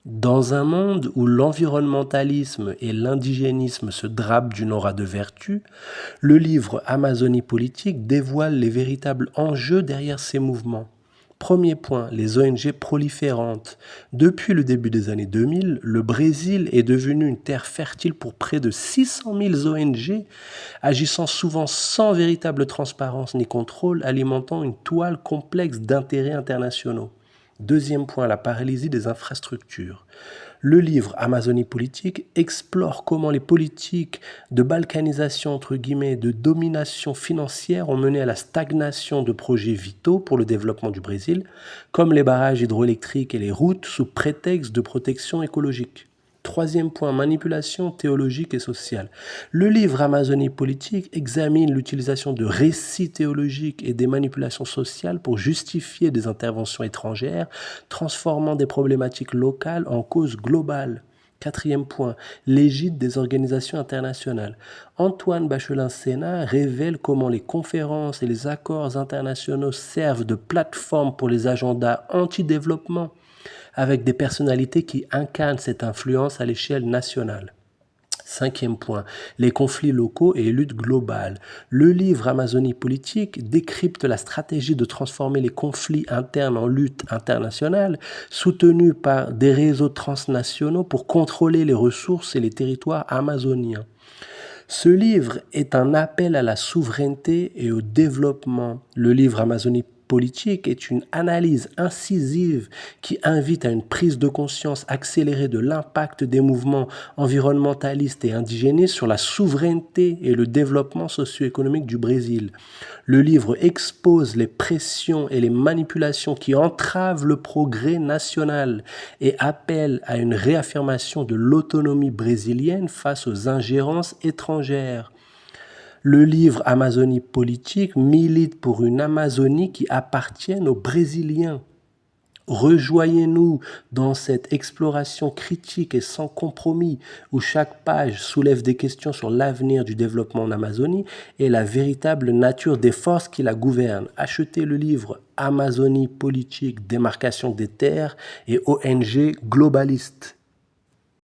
Dans un monde où l'environnementalisme et l'indigénisme se drapent d'une aura de vertu, le livre Amazonie politique dévoile les véritables enjeux derrière ces mouvements. Premier point, les ONG proliférantes. Depuis le début des années 2000, le Brésil est devenu une terre fertile pour près de 600 000 ONG, agissant souvent sans véritable transparence ni contrôle, alimentant une toile complexe d'intérêts internationaux. Deuxième point, la paralysie des infrastructures. Le livre Amazonie politique explore comment les politiques de balkanisation, entre guillemets, de domination financière ont mené à la stagnation de projets vitaux pour le développement du Brésil, comme les barrages hydroélectriques et les routes sous prétexte de protection écologique. Troisième point, manipulation théologique et sociale. Le livre Amazonie politique examine l'utilisation de récits théologiques et des manipulations sociales pour justifier des interventions étrangères, transformant des problématiques locales en causes globales. Quatrième point, l'égide des organisations internationales. Antoine Bachelin-Sénat révèle comment les conférences et les accords internationaux servent de plateforme pour les agendas anti-développement, avec des personnalités qui incarnent cette influence à l'échelle nationale. Cinquième point, les conflits locaux et luttes globales. Le livre Amazonie politique décrypte la stratégie de transformer les conflits internes en luttes internationales, soutenues par des réseaux transnationaux pour contrôler les ressources et les territoires amazoniens. Ce livre est un appel à la souveraineté et au développement. Le livre Amazonie politique est une analyse incisive qui invite à une prise de conscience accélérée de l'impact des mouvements environnementalistes et indigénistes sur la souveraineté et le développement socio-économique du Brésil. Le livre expose les pressions et les manipulations qui entravent le progrès national et appelle à une réaffirmation de l'autonomie brésilienne face aux ingérences étrangères. Le livre Amazonie politique milite pour une Amazonie qui appartienne aux Brésiliens. Rejoignez-nous dans cette exploration critique et sans compromis où chaque page soulève des questions sur l'avenir du développement en Amazonie et la véritable nature des forces qui la gouvernent. Achetez le livre Amazonie politique, démarcation des terres et ONG globaliste.